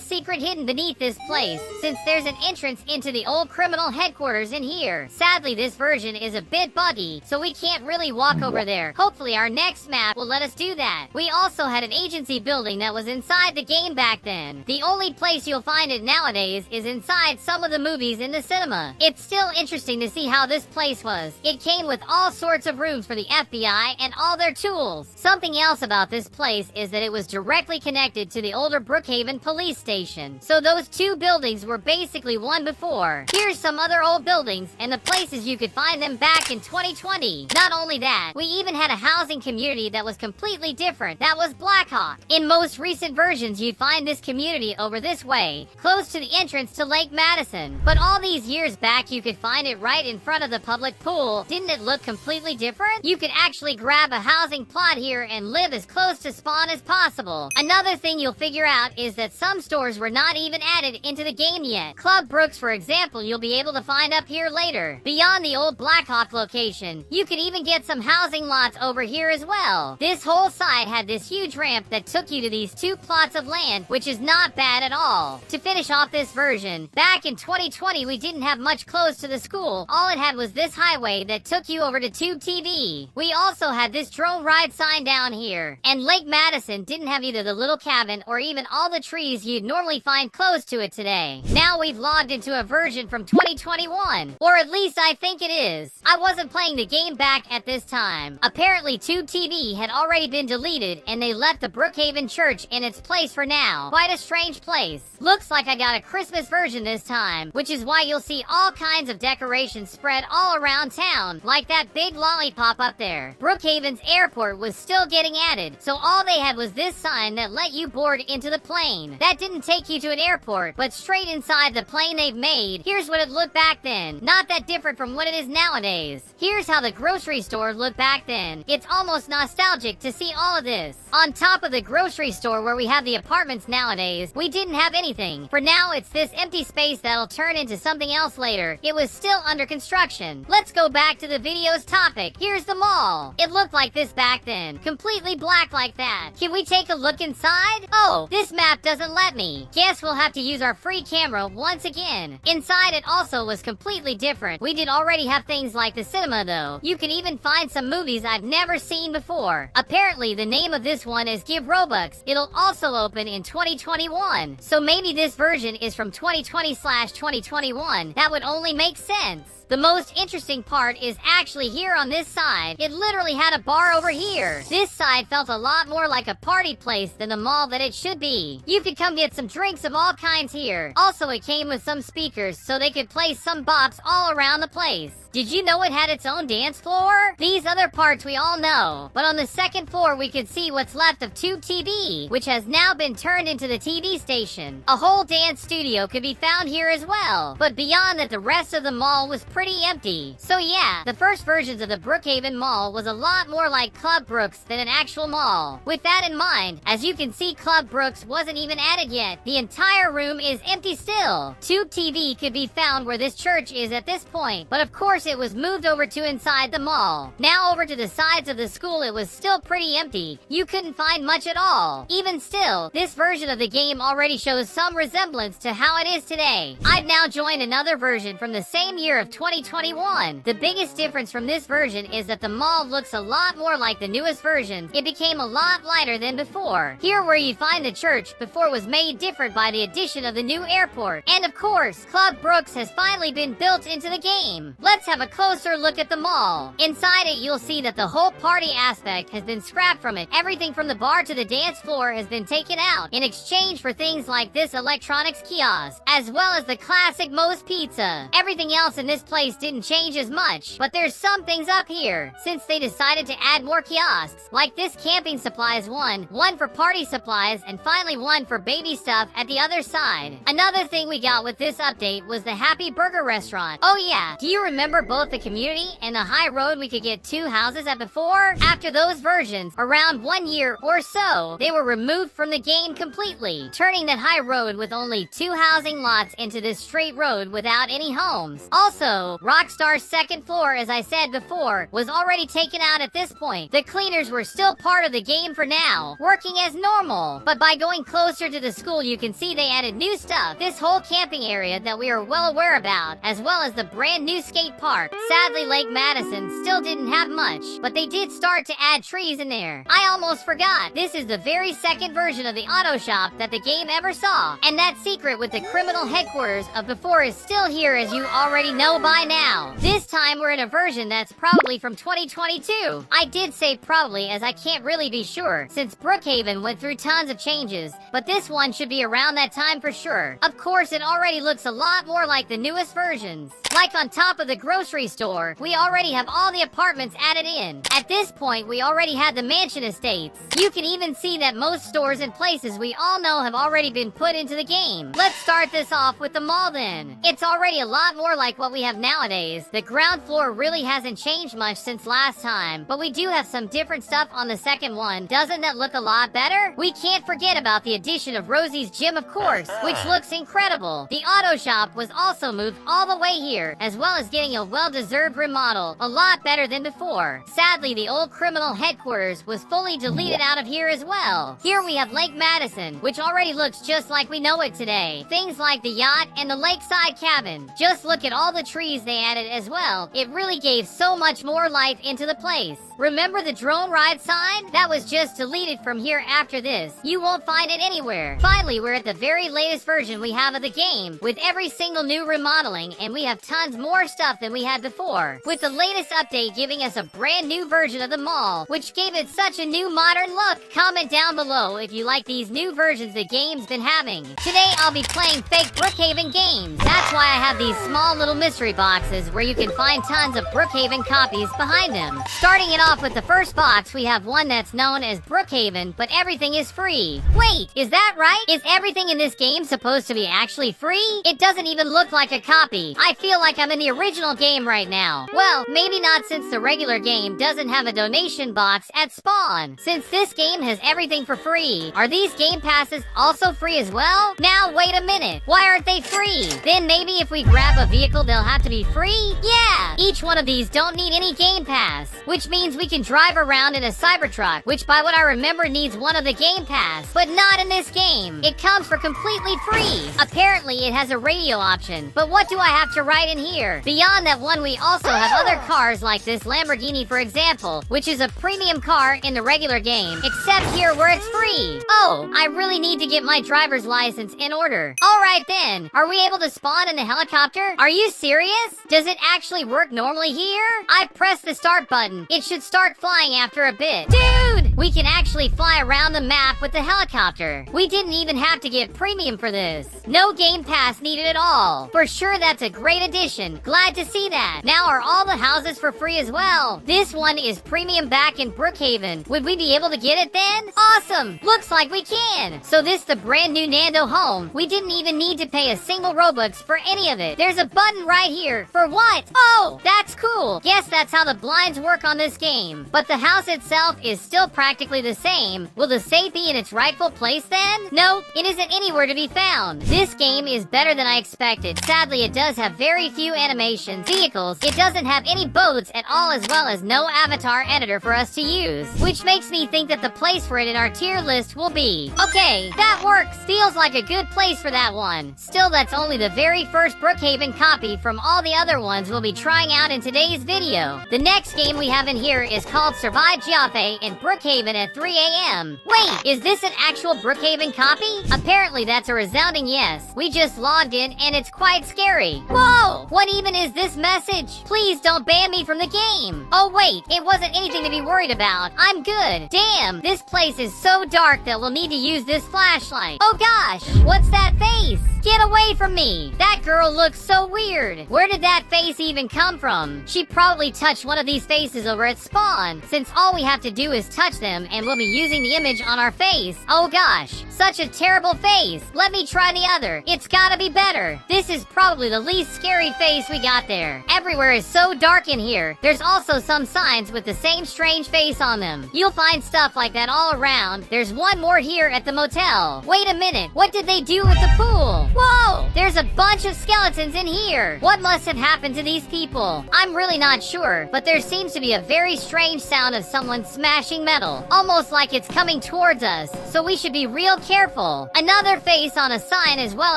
secret hidden beneath this place, since there's an entrance into the old criminal headquarters in here. Sadly, this version is a bit buggy, so we can't really walk over there. Hopefully our next map will let us do that. We also had an agency building that was inside the game back then. The only place you'll find it nowadays is inside some of the movies in the cinema. It's still interesting to see how this place was. It came with all sorts of rooms for the FBI and all their tools. Something else about this place is that it was directly connected to the older Brookhaven police station. So those two buildings were basically one before. Here's some other old buildings and the places you could find them back in 2020. Not only that, we even had a housing community that was completely different. That was Blackhawk. In most recent versions, you'd find this community over this way, close to the entrance to Lake Madison. But all these years back, you could find it right in front of the public pool. Didn't it look completely different? You could actually grab a housing plot here and live as close to spawn as possible. Another thing you'll figure out is that some stores were not even added into the game yet. Club Brooks, for example, you'll be able to find up here later. Beyond the old Blackhawk location, you could even get some housing lots over here as well. This whole side had this huge ramp that took you to these two plots of land, which is not bad at all. To finish off this version, back in 2020, we didn't have much close to the school. All it had was this highway that took you over to Tube TV. We also had this drone ride sign down here. And Lake Madison didn't have either the little cabin or even all the trees you'd normally find close to it today. Now we've logged into a version from 2021. Or at least I think it is. I wasn't playing the game back at this time. Apparently Tube TV had already been deleted and they left the Brookhaven Church in its place for now. Quite a strange place. Looks like I got a Christmas version this time, which is why you'll see all kinds of decorations spread all around town, like that big lollipop up there. Brookhaven's airport was still getting added, so all they had was this sign that let you board into the plane. That didn't take you to an airport, but straight inside the plane they've made. Here's what it looked back then. Not that different from what it is nowadays. Here's how the grocery store looked back then. It's almost nostalgic to see all of this. On top of the grocery store where we have the apartments nowadays, we didn't have anything. For now, it's this empty space that'll turn into something else later. It was still under construction. Let's go back to the video's topic. Here's the mall. It looked like this back then. Completely black like that. Can we take a look inside? Oh, this map doesn't let me. Guess we'll have to use our free camera once again. Inside it also was completely different. We did already have things like the cinema though. You can even find some movies I've never seen before. Apparently the name of this one is Give Robux. It'll also open in 2021. So maybe this version is from 2020/2021. That would only make sense. The most interesting part is actually here on this side. It literally had a bar over here. This side felt a lot more like a party place than the mall that it should be. You could come get some drinks of all kinds here. Also, it came with some speakers so they could play some bops all around the place. Did you know it had its own dance floor? These other parts we all know. But on the second floor we could see what's left of Tube TV, which has now been turned into the TV station. A whole dance studio could be found here as well. But beyond that, the rest of the mall was pretty empty. So yeah, the first versions of the Brookhaven Mall was a lot more like Club Brooks than an actual mall. With that in mind, as you can see, Club Brooks wasn't even added yet. The entire room is empty still. Tube TV could be found where this church is at this point, but of course it was moved over to inside the mall. Now over to the sides of the school, it was still pretty empty. You couldn't find much at all. Even still, this version of the game already shows some resemblance to how it is today. I've now joined another version from the same year of 2021. The biggest difference from this version is that the mall looks a lot more like the newest version. It became a lot lighter than before. Here where you find the church before was made different by the addition of the new airport. And of course, Club Brooks has finally been built into the game. Let's have a closer look at the mall. Inside it, you'll see that the whole party aspect has been scrapped from it. Everything from the bar to the dance floor has been taken out in exchange for things like this electronics kiosk, as well as the classic Moe's Pizza. Everything else in this place didn't change as much, but there's some things up here, since they decided to add more kiosks, like this camping supplies one for party supplies, and finally one for baby stuff at the other side. Another thing we got with this update was the Happy Burger restaurant. Oh yeah, do you remember both the community and the high road we could get 2 houses at before? After those versions, around 1 year or so, they were removed from the game completely, turning that high road with only 2 housing lots into this straight road without any homes. Also, Rockstar's second floor, as I said before, was already taken out at this point. The cleaners were still part of the game for now, working as normal. But by going closer to the school, you can see they added new stuff. This whole camping area that we are well aware about, as well as the brand new skate park. Sadly, Lake Madison still didn't have much, but they did start to add trees in there. I almost forgot. This is the very second version of the auto shop that the game ever saw. And that secret with the criminal headquarters of before is still here, as you already know by now. This time we're in a version that's probably from 2022. I did say probably, as I can't really be sure, since Brookhaven went through tons of changes, but this one should be around that time for sure. Of course, it already looks a lot more like the newest versions. Like on top of the grocery store, we already have all the apartments added in. At this point, we already had the mansion estates. You can even see that most stores and places we all know have already been put into the game. Let's start this off with the mall then. It's already a lot more like what we have nowadays. The ground floor really hasn't changed much since last time, but we do have some different stuff on the second one. Doesn't that look a lot better? We can't forget about the addition of Rosie's gym, of course, which looks incredible. The auto shop was also moved all the way here, as well as getting a well-deserved remodel, a lot better than before. Sadly, the old criminal headquarters was fully deleted out of here as well. Here we have Lake Madison, which already looks just like we know it today. Things like the yacht and the lakeside cabin. Just look at all the trees they added as well. It really gave so much more life into the place. Remember the drone ride sign? That was just deleted from here after this. You won't find it anywhere. Finally, we're at the very latest version we have of the game, with every single new remodeling, and we have tons more stuff than we had before, with the latest update giving us a brand new version of the mall, which gave it such a new modern look. Comment down below if you like these new versions the game's been having. Today I'll be playing fake Brookhaven games. That's why I have these small little mystery boxes where you can find tons of Brookhaven copies behind them. Starting it off with the first box, we have one that's known as Brookhaven, but everything is free. Wait, is that right? Is everything in this game supposed to be actually free? It doesn't even look like a copy. I feel like I'm in the original game right now. Well, maybe not, since the regular game doesn't have a donation box at spawn. Since this game has everything for free, are these game passes also free as well? Now wait a minute, why aren't they free? Then maybe if we grab a vehicle they'll have to be free? Yeah, each one of these don't need any game pass, which means we can drive around in a Cybertruck, which by what I remember needs one of the game pass, but not in this game. It comes for completely free. Apparently it has a radio option, but what do I have to write in here? Beyond that one, we also have other cars like this Lamborghini, for example, which is a premium car in the regular game, except here where it's free. Oh, I really need to get my driver's license in order. Alright then, are we able to spawn in the helicopter? Are you serious? Does it actually work normally here? I pressed the start button. It should start flying after a bit. Dude! We can actually fly around the map with the helicopter. We didn't even have to get premium for this. No game pass needed at all. For sure, that's a great addition. Glad to see that. Now are all the houses for free as well? This one is premium back in Brookhaven. Would we be able to get it then? Awesome! Looks like we can. So this the brand new Nando home. We didn't even need to pay a single Robux for any of it. There's a button right here. For what? Oh, that's cool. Guess that's how the blinds work on this game. But the house itself is still practically the same. Will the safe be in its rightful place then? Nope, it isn't anywhere to be found. This game is better than I expected. Sadly, it does have very few animations, vehicles. It doesn't have any boats at all, as well as no avatar editor for us to use, which makes me think that the place for it in our tier list will be. Okay, that works. Feels like a good place for that one. Still, that's only the very first Brookhaven copy from all the other ones we'll be trying out in today's video. The next game we have in here is called Survive Giafe in Brookhaven Brookhaven at 3 a.m. Wait, is this an actual Brookhaven copy? Apparently that's a resounding yes. We just logged in and it's quite scary. Whoa! What even is this message? Please don't ban me from the game. Oh wait, it wasn't anything to be worried about. I'm good. Damn, this place is so dark that we'll need to use this flashlight. Oh gosh, what's that face? Get away from me! That girl looks so weird. Where did that face even come from? She probably touched one of these faces over at spawn, since all we have to do is touch them and we'll be using the image on our face. Oh gosh, such a terrible face. Let me try the other. It's gotta be better. This is probably the least scary face we got there. Everywhere is so dark in here. There's also some signs with the same strange face on them. You'll find stuff like that all around. There's one more here at the motel. Wait a minute, what did they do with the pool? Whoa! There's a bunch of skeletons in here. What must have happened to these people? I'm really not sure, but there seems to be a very strange sound of someone smashing metal, almost like it's coming towards us, so we should be real careful. Another face on a sign as well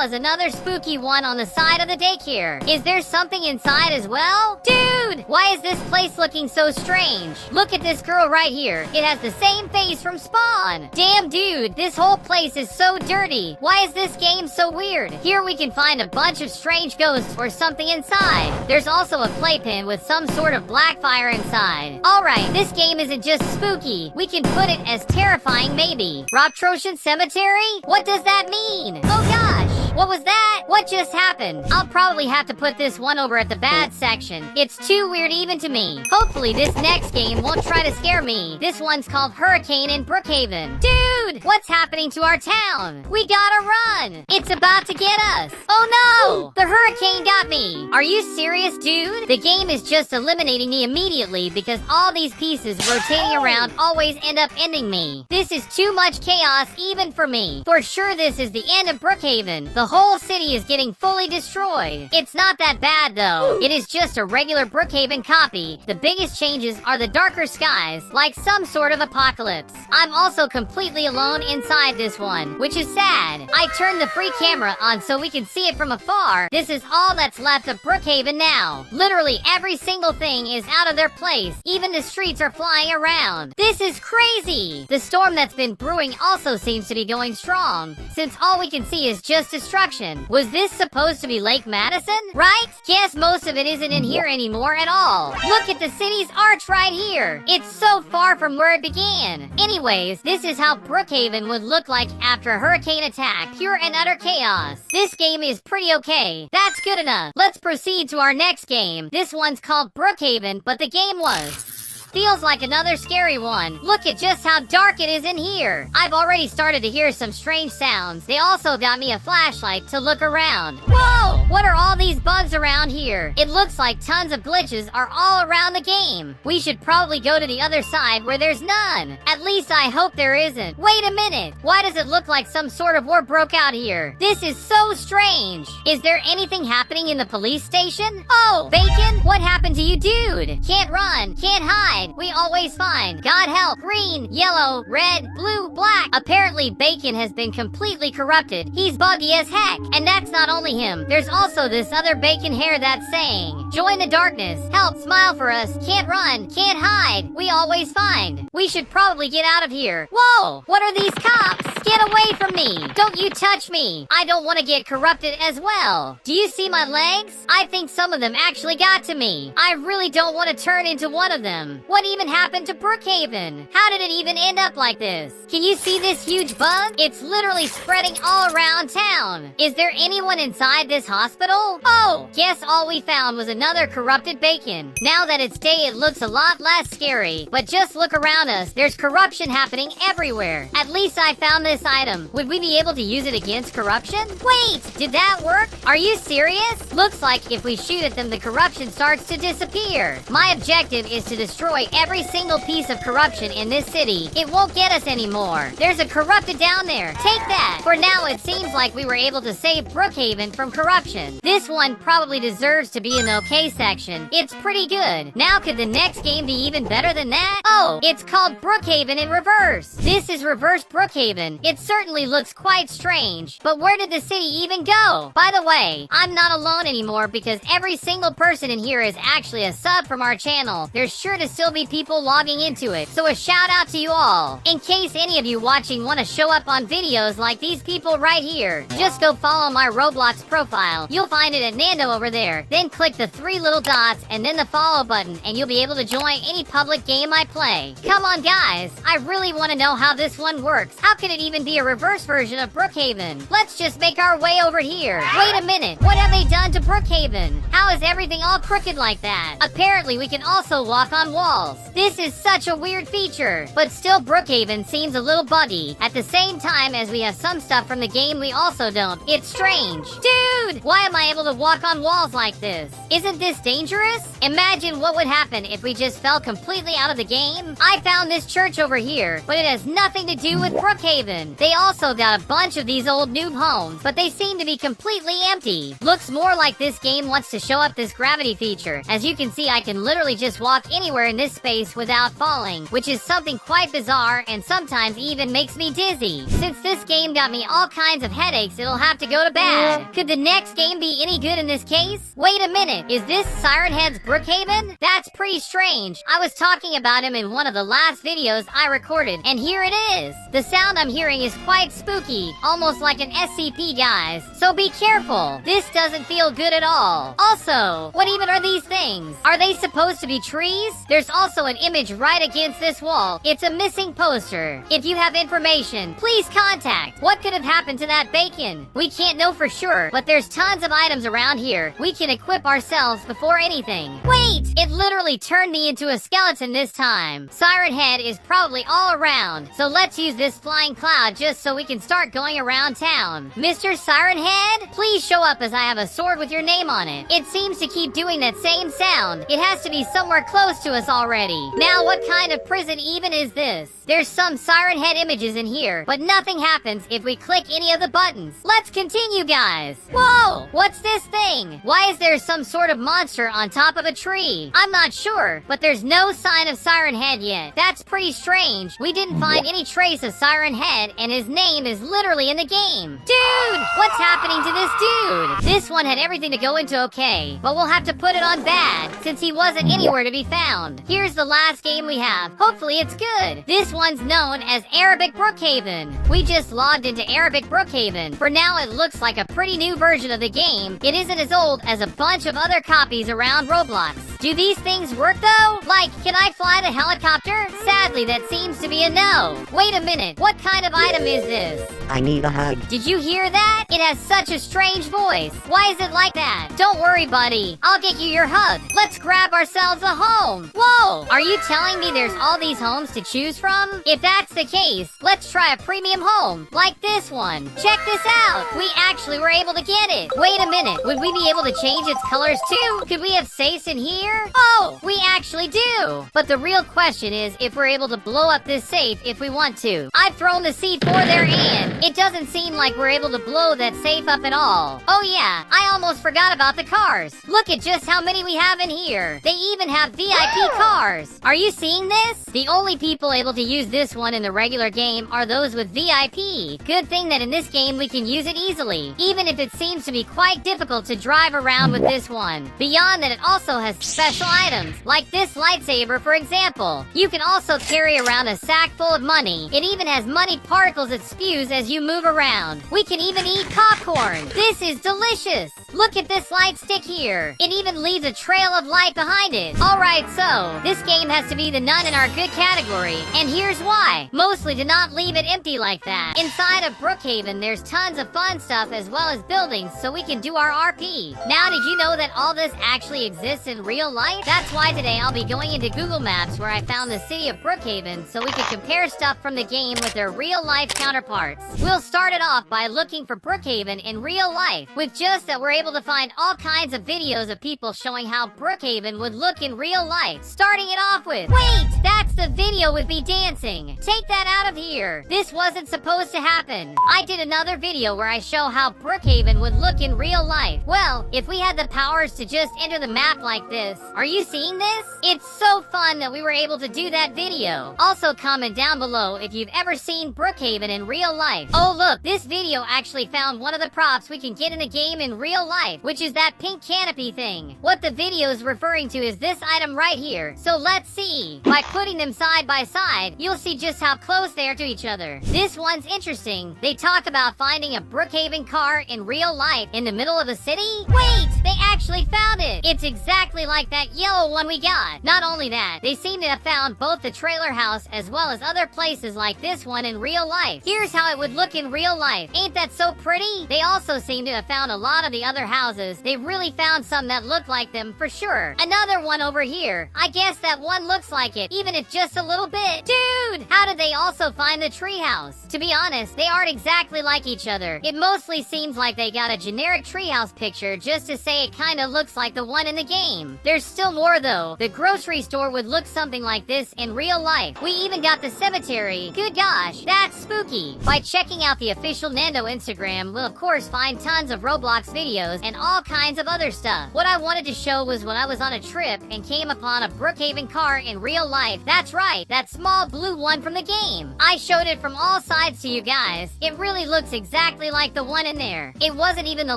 as another spooky one on the side of the daycare. Is there something inside as well? Dude! Why is this place looking so strange? Look at this girl right here. It has the same face from Spawn. Damn dude, this whole place is so dirty. Why is this game so weird? Here we can find a bunch of strange ghosts or something inside. There's also a playpen with some sort of black fire inside. Alright, this game isn't just spooky. We can put it as terrifying maybe. Robtrotion Cemetery? What does that mean? Oh gosh! What was that? What just happened? I'll probably have to put this one over at the bad section. It's too weird even to me. Hopefully this next game won't try to scare me. This one's called Hurricane in Brookhaven. Dude! What's happening to our town? We gotta run! It's about to get us! Oh no! The hurricane got me! Are you serious, dude? The game is just eliminating me immediately because all these pieces rotating around always end up ending me. This is too much chaos even for me. For sure this is the end of Brookhaven. The whole city is getting fully destroyed. It's not that bad though. It is just a regular Brookhaven copy. The biggest changes are the darker skies, like some sort of apocalypse. I'm also completely alone inside this one, which is sad. I turned the free camera on so we can see it from afar. This is all that's left of Brookhaven now. Literally every single thing is out of their place. Even the streets are flying around. This is crazy. The storm that's been brewing also seems to be going strong, since all we can see is just destruction. Was this supposed to be Lake Madison? Right? Guess most of it isn't in here anymore at all. Look at the city's arch right here. It's so far from where it began. Anyways, this is how Brookhaven would look like after a hurricane attack. Pure and utter chaos. This game is pretty okay. That's good enough. Let's proceed to our next game. This one's called Brookhaven, but the game was... Feels like another scary one. Look at just how dark it is in here. I've already started to hear some strange sounds. They also got me a flashlight to look around. Whoa! What are all these bugs around here? It looks like tons of glitches are all around the game. We should probably go to the other side where there's none. At least I hope there isn't. Wait a minute. Why does it look like some sort of war broke out here? This is so strange. Is there anything happening in the police station? Oh, Bacon? What happened to you, dude? Can't run. Can't hide. We always find. God help. Green, yellow, red, blue, black. Apparently, Bacon has been completely corrupted. He's buggy as heck. And that's not only him. There's also this other Bacon hair that's saying, join the darkness. Help, smile for us. Can't run. Can't hide. We always find. We should probably get out of here. Whoa! What are these cops? Get away from me. Don't you touch me. I don't want to get corrupted as well. Do you see my legs? I think some of them actually got to me. I really don't want to turn into one of them. What even happened to Brookhaven? How did it even end up like this? Can you see this huge bug? It's literally spreading all around town. Is there anyone inside this hospital? Oh, guess all we found was another corrupted Bacon. Now that it's day, it looks a lot less scary. But just look around us. There's corruption happening everywhere. At least I found this item. Would we be able to use it against corruption? Wait, did that work? Are you serious? Looks like if we shoot at them, the corruption starts to disappear. My objective is to destroy every single piece of corruption in this city. It won't get us anymore. There's a corrupted down there. Take that. For now, it seems like we were able to save Brookhaven from corruption. This one probably deserves to be in the okay section. It's pretty good. Now could the next game be even better than that? Oh, it's called Brookhaven in reverse. This is reverse Brookhaven. It certainly looks quite strange. But where did the city even go? By the way, I'm not alone anymore because every single person in here is actually a sub from our channel. There's sure to still be people logging into it. So a shout out to you all. In case any of you watching want to show up on videos like these people right here, just go follow my Roblox profile. You'll find it at Nando over there. Then click the 3 little dots and then the follow button and you'll be able to join any public game I play. Come on guys, I really want to know how this one works. How could it even be a reverse version of Brookhaven? Let's just make our way over here. Wait a minute, what have they done to Brookhaven? How is everything all crooked like that? Apparently we can also walk on walls. This is such a weird feature, but still Brookhaven seems a little buggy. At the same time as we have some stuff from the game we also don't. It's strange. Dude, why am I able to walk on walls like this? Isn't this dangerous? Imagine what would happen if we just fell completely out of the game. I found this church over here, but it has nothing to do with Brookhaven. They also got a bunch of these old noob homes, but they seem to be completely empty. Looks more like this game wants to show up this gravity feature. As you can see, I can literally just walk anywhere in this space without falling, which is something quite bizarre and sometimes even makes me dizzy. Since this game got me all kinds of headaches, it'll have to go to bed. Could the next game be any good in this case? Wait a minute, is this Siren Head's Brookhaven? That's pretty strange. I was talking about him in one of the last videos I recorded, and here it is. The sound I'm hearing is quite spooky, almost like an SCP, guys. So be careful. This doesn't feel good at all. Also, what even are these things? Are they supposed to be trees? There's also an image right against this wall. It's a missing poster. If you have information, please contact. What could have happened to that bacon? We can't know for sure, but there's tons of items around here. We can equip ourselves before anything. Wait! It literally turned me into a skeleton this time. Siren Head is probably all around, so let's use this flying cloud just so we can start going around town. Mr. Siren Head, please show up as I have a sword with your name on it. It seems to keep doing that same sound. It has to be somewhere close to us already. Now what kind of prison even is this? There's some Siren Head images in here, but nothing happens if we click any of the buttons. Let's continue, guys. Whoa! What's this thing? Why is there some sort of monster on top of a tree? I'm not sure, but there's no sign of Siren Head yet. That's pretty strange. We didn't find any trace of Siren Head, and his name is literally in the game. Dude! What's happening to this dude? This one had everything to go into okay, but we'll have to put it on bad, since he wasn't anywhere to be found. Here's the last game we have. Hopefully it's good. This one's known as Arabic Brookhaven. We just logged into Arabic Brookhaven. For now, it looks like a pretty new version of the game. It isn't as old as a bunch of other copies around Roblox. Do these things work though? Like, can I fly the helicopter? Sadly, that seems to be a no. Wait a minute, what kind of item is this? I need a hug. Did you hear that? It has such a strange voice. Why is it like that? Don't worry, buddy. I'll get you your hug. Let's grab ourselves a home. Whoa! Are you telling me there's all these homes to choose from? If that's the case, let's try a premium home, like this one. Check this out. We actually were able to get it. Wait a minute. Would we be able to change its colors too? Could we have safes in here? Oh, we actually do. But the real question is if we're able to blow up this safe if we want to. I've thrown the C4 there and it doesn't seem like we're able to blow that safe up at all. Oh yeah, I almost forgot about the cars. Look at just how many we have in here. They even have VIP cars. Are you seeing this? The only people able to use this one in the regular game are those with VIP. Good thing that in this game we can use it easily, even if it seems to be quite difficult to drive around with this one. Beyond that, it also has special items, like this lightsaber for example. You can also carry around a sack full of money. It even has money particles it spews as you move around. We can even eat popcorn. This is delicious. Look at this light stick here. It even leaves a trail of light behind it. Alright, so, this game has to be the none in our good category. And here's why. Mostly to not leave it empty like that. Inside of Brookhaven, there's tons of fun stuff as well as buildings, so we can do our RP. Now, did you know that all this actually exists in real life? That's why today I'll be going into Google Maps where I found the city of Brookhaven so we can compare stuff from the game with their real life counterparts. We'll start it off by looking for Brookhaven in real life. With just that, we're able to find all kinds of videos of people showing how Brookhaven would look in real life. Starting it off with, wait, that's What's the video with me dancing? Take that out of here. This wasn't supposed to happen. I did another video where I show how Brookhaven would look in real life. Well, if we had the powers to just enter the map like this, are you seeing this? It's so fun that we were able to do that video. Also comment down below if you've ever seen Brookhaven in real life. Oh look, this video actually found one of the props we can get in a game in real life, which is that pink canopy thing. What the video is referring to is this item right here. So let's see. By putting them side by side, you'll see just how close they are to each other. This one's interesting. They talk about finding a Brookhaven car in real life in the middle of a city. Wait, they actually found it. It's exactly like that yellow one we got. Not only that, they seem to have found both the trailer house as well as other places like this one in real life. Here's how it would look in real life. Ain't that so pretty? They also seem to have found a lot of the other houses. They really found some that look like them for sure. Another one over here. I guess that one looks like it, even if just a little bit. Dude, how did they also find the treehouse? To be honest, they aren't exactly like each other. It mostly seems like they got a generic treehouse picture just to say it kinda looks like the one in the game. There's still more though. The grocery store would look something like this in real life. We even got the cemetery. Good gosh, that's spooky. By checking out the official Nando Instagram, we'll of course find tons of Roblox videos and all kinds of other stuff. What I wanted to show was when I was on a trip and came upon a Brookhaven car in real life. That's right, that small blue one from the game. I showed it from all sides to you guys. It really looks exactly like the one in there. It wasn't even the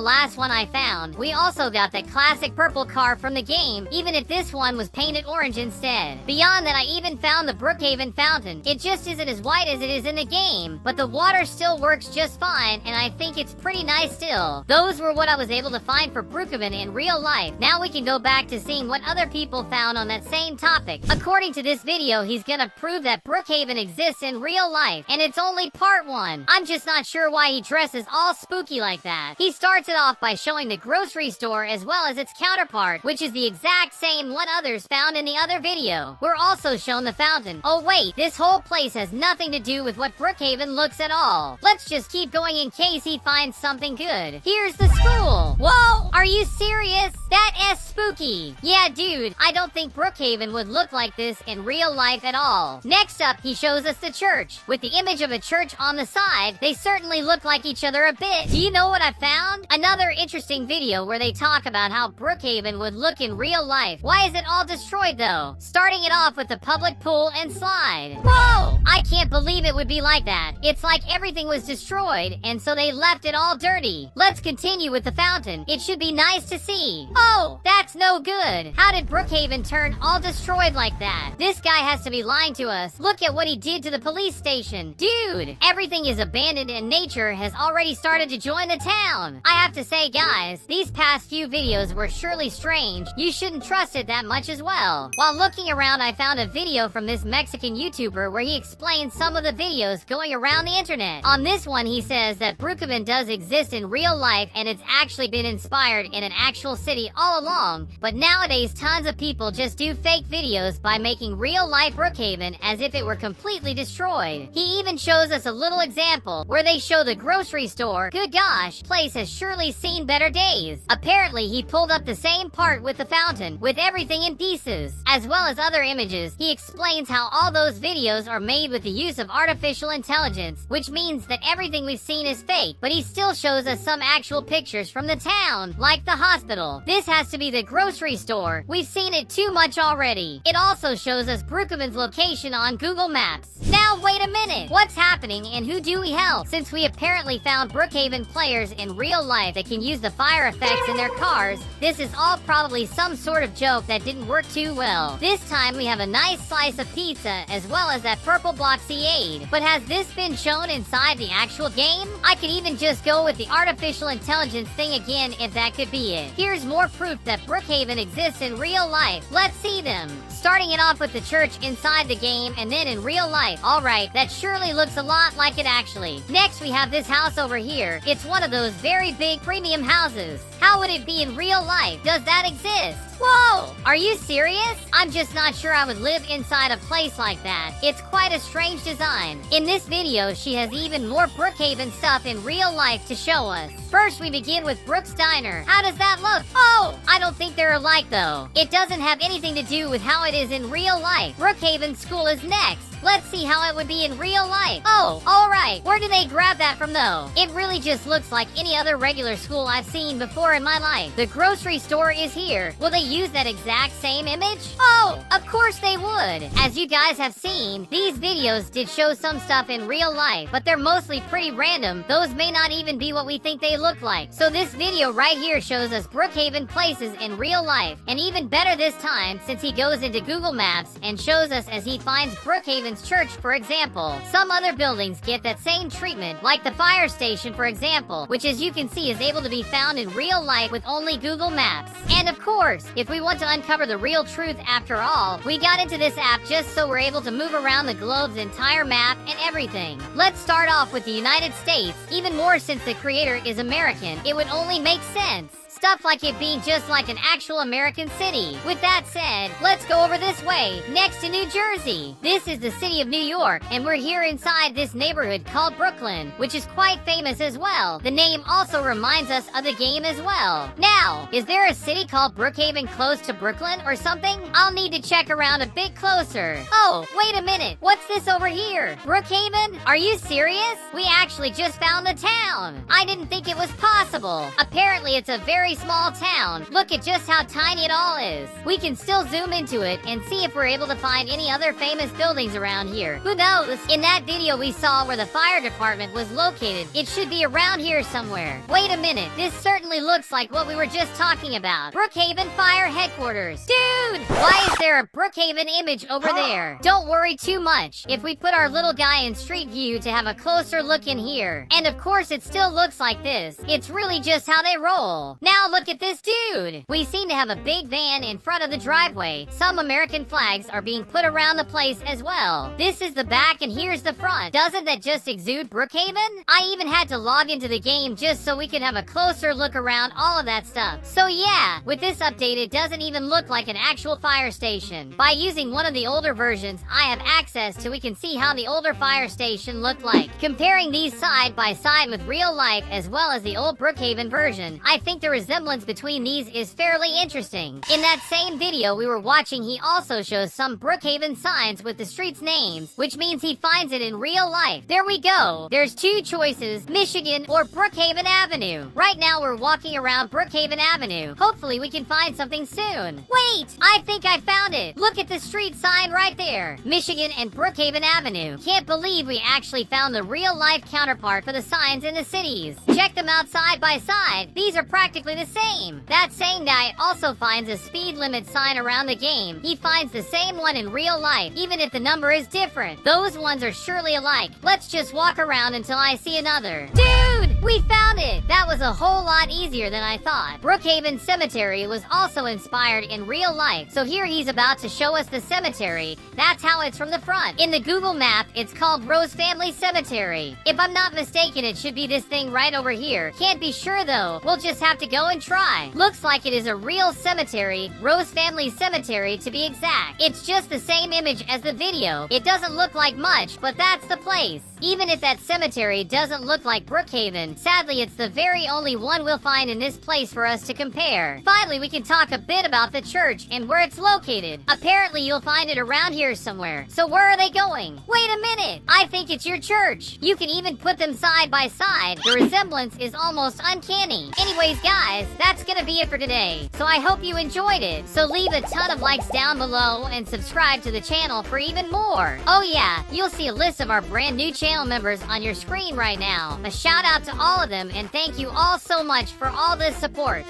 last one I found. We also got that classic purple car from the game, even if this one was painted orange instead. Beyond that, I even found the Brookhaven fountain. It just isn't as white as it is in the game, but the water still works just fine, and I think it's pretty nice still. Those were what I was able to find for Brookhaven in real life. Now we can go back to seeing what other people found on that same topic. According to this video, he's gonna prove that Brookhaven exists in real life, and it's only part 1. I'm just not sure why he dresses all spooky like that. He starts it off by showing the grocery store as well as its counterpart, which is the exact same what others found in the other video. We're also shown the fountain. Oh wait, this whole place has nothing to do with what Brookhaven looks at all. Let's just keep going in case he finds something good. Here's the school. Whoa, are you serious? That is spooky. Yeah, dude, I don't think Brookhaven would look like this in real life at all. Next up, he shows us the church. With the image of a church on the side, they certainly look like each other a bit. Do you know what I found? Another interesting video where they talk about how Brookhaven would look in real life. Why is it all destroyed though? Starting it off with the public pool and slide. Whoa! I can't believe it would be like that. It's like everything was destroyed, and so they left it all dirty. Let's continue with the fountain. It should be nice to see. Oh, that's no good. How did Brookhaven turn all destroyed like that? This guy has to be lying to us. Look at what he did to the police station. Dude, everything is abandoned and nature has already started to join the town. I have to say, guys, these past few videos were surely strange. You shouldn't trust it that much as well. While looking around, I found a video from this Mexican YouTuber where he explains some of the videos going around the internet. On this one, he says that Brookhaven does exist in real life and it's actually been inspired in an actual city all along, but nowadays tons of people just do fake videos by making real life Brookhaven as if it were completely destroyed. He even shows us a little example where they show the grocery store. Good gosh, place has surely seen better days. Apparently, he pulled up the same part with the fountain, with everything in pieces, as well as other images. He explains how all those videos are made with the use of artificial intelligence, which means that everything we've seen is fake, but he still shows us some actual pictures from the town, like the hospital. This has to be the grocery store. We've seen it too much already. It also shows us Brookhaven's location on Google Maps. Now wait a minute, what's happening and who do we help? Since we apparently found Brookhaven players in real life that can use the fire effects in their cars, this is all probably some sort of joke that didn't work too well. This time we have a nice slice of pizza as well as that purple blockade. But has this been shown inside the actual game? I could even just go with the artificial intelligence thing again if that could be it. Here's more proof that Brookhaven exists in real life. Let's see them. Starting it off with the church inside the game and then in real life. Alright, that surely looks a lot like it actually. Next we have this house over here. It's one of those very big premium houses. How would it be in real life? Does that exist? Whoa! Are you serious? I'm just not sure I would live inside a place like that. It's quite a strange design. In this video, she has even more Brookhaven stuff in real life to show us. First, we begin with Brooks Diner. How does that look? Oh! I don't think they're alike, though. It doesn't have anything to do with how it is in real life. Brookhaven School is next. Let's see how it would be in real life. Oh, alright. Where do they grab that from, though? It really just looks like any other regular school I've seen before in my life. The grocery store is here. Will they use that exact same image? Oh, of course they would. As you guys have seen, these videos did show some stuff in real life, but they're mostly pretty random. Those may not even be what we think they look like. So this video right here shows us Brookhaven places in real life. And even better this time, since he goes into Google Maps and shows us as he finds Brookhaven's church, for example. Some other buildings get that same treatment, like the fire station, for example, which as you can see is able to be found in real life with only Google Maps. And of course, if we want to uncover the real truth after all, we got into this app just so we're able to move around the globe's entire map and everything. Let's start off with the United States, even more since the creator is American. It would only make sense. Stuff like it being just like an actual American city. With that said, let's go over this way, next to New Jersey. This is the city of New York, and we're here inside this neighborhood called Brooklyn, which is quite famous as well. The name also reminds us of the game as well. Now, is there a city called Brookhaven close to Brooklyn or something? I'll need to check around a bit closer. Oh, wait a minute. What's this over here? Brookhaven? Are you serious? We actually just found the town. I didn't think it was possible. Apparently, it's a very small town. Look at just how tiny it all is. We can still zoom into it and see if we're able to find any other famous buildings around here. Who knows? In that video we saw where the fire department was located, it should be around here somewhere. Wait a minute. This certainly looks like what we were just talking about. Brookhaven Fire Headquarters. Dude! Why is there a Brookhaven image over there? Don't worry too much. If we put our little guy in street view to have a closer look in here. And of course it still looks like this. It's really just how they roll. Now look at this dude! We seem to have a big van in front of the driveway. Some American flags are being put around the place as well. This is the back and here's the front. Doesn't that just exude Brookhaven? I even had to log into the game just so we could have a closer look around all of that stuff. So yeah, with this update it doesn't even look like an actual fire station. By using one of the older versions I have access to, we can see how the older fire station looked like. Comparing these side by side with real life as well as the old Brookhaven version, I think the resemblance between these is fairly interesting. In that same video we were watching, he also shows some Brookhaven signs with the streets' names, which means he finds it in real life. There we go. There's two choices, Michigan or Brookhaven Avenue. Right now we're walking around Brookhaven Avenue. Hopefully we can find something soon. Wait, I think I found it. Look at the street sign right there. Michigan and Brookhaven Avenue. Can't believe we actually found the real life counterpart for the signs in the cities. Check them out side by side. These are practically the same. That same guy also finds a speed limit sign around the game. He finds the same one in real life, even if the number is different. Those ones are surely alike. Let's just walk around until I see another. Dude, we found it! That was a whole lot easier than I thought. Brookhaven Cemetery was also inspired in real life, so here he's about to show us the cemetery. That's how it's from the front. In the Google map, it's called Rose Family Cemetery. If I'm not mistaken, it should be this thing right over here. Can't be sure though. We'll just have to go and try. Looks like it is a real cemetery, Rose Family Cemetery to be exact. It's just the same image as the video. It doesn't look like much, but that's the place. Even if that cemetery doesn't look like Brookhaven, sadly it's the very only one we'll find in this place for us to compare. Finally, we can talk a bit about the church and where it's located. Apparently you'll find it around here somewhere. So where are they going? Wait a minute! I think it's your church. You can even put them side by side. The resemblance is almost uncanny. Anyways guys, that's gonna be it for today. So I hope you enjoyed it. So leave a ton of likes down below and subscribe to the channel for even more. Oh yeah, you'll see a list of our brand new channel members on your screen right now. A shout out to all of them and thank you all so much for all this support.